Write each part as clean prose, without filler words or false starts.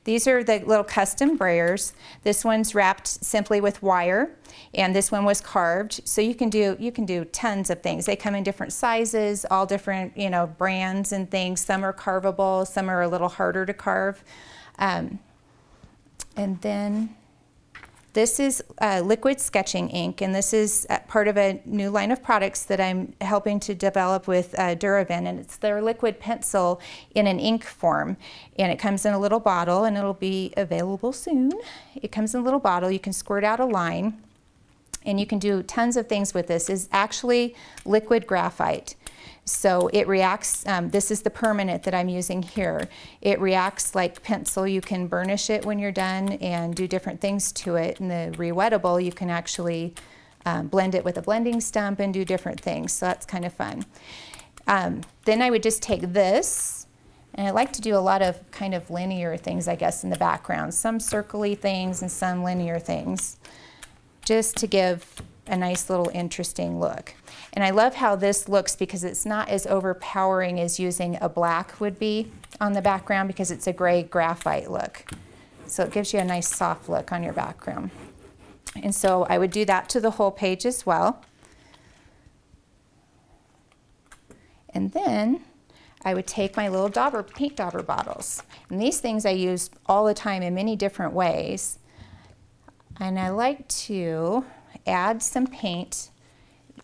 These are the little custom brayers. This one's wrapped simply with wire, and this one was carved. So you can do tons of things. They come in different sizes, all different, you know, brands and things. Some are carvable, some are a little harder to carve. And then this is liquid sketching ink, and this is part of a new line of products that I'm helping to develop with Duraven, and it's their liquid pencil in an ink form. And it comes in a little bottle, and it'll be available soon. It comes in a little bottle. You can squirt out a line, and you can do tons of things with this. It's actually liquid graphite. So it reacts, this is the permanent that I'm using here. It reacts like pencil. You can burnish it when you're done and do different things to it. And the rewettable, you can actually blend it with a blending stump and do different things. So that's kind of fun. Then I would just take this, and I like to do a lot of kind of linear things, I guess, in the background. Some circly things and some linear things, just to give a nice little interesting look. And I love how this looks because it's not as overpowering as using a black would be on the background, because it's a gray graphite look. So it gives you a nice soft look on your background. And so I would do that to the whole page as well. And then I would take my little paint dauber bottles. And these things I use all the time in many different ways. And I like to add some paint,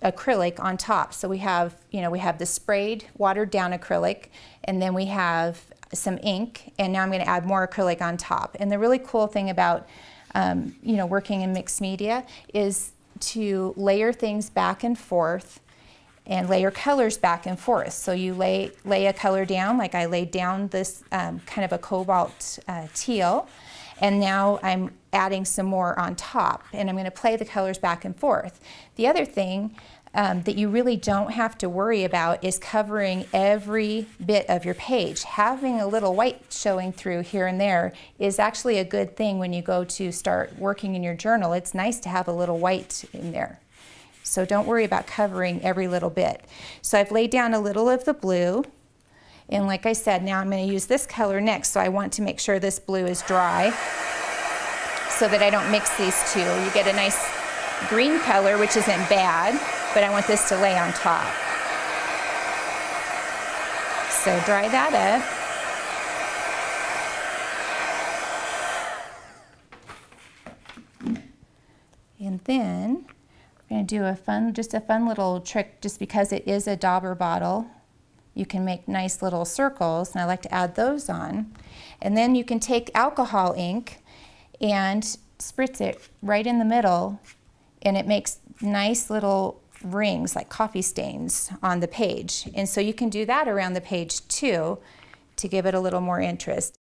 acrylic on top. So we have, you know, we have the sprayed, watered down acrylic, and then we have some ink, and now I'm going to add more acrylic on top. And the really cool thing about, you know, working in mixed media is to layer things back and forth and layer colors back and forth. So you lay a color down, like I laid down this kind of a cobalt teal, and now I'm adding some more on top, and I'm going to play the colors back and forth. The other thing that you really don't have to worry about is covering every bit of your page. Having a little white showing through here and there is actually a good thing when you go to start working in your journal. It's nice to have a little white in there. So don't worry about covering every little bit. So I've laid down a little of the blue, and like I said, now I'm going to use this color next, so I want to make sure this blue is dry so that I don't mix these two. You get a nice green color, which isn't bad, but I want this to lay on top. So dry that up. And then we're going to do just a fun little trick, just because it is a dauber bottle. You can make nice little circles, and I like to add those on. And then you can take alcohol ink and spritz it right in the middle, and it makes nice little rings like coffee stains on the page. And so you can do that around the page too to give it a little more interest.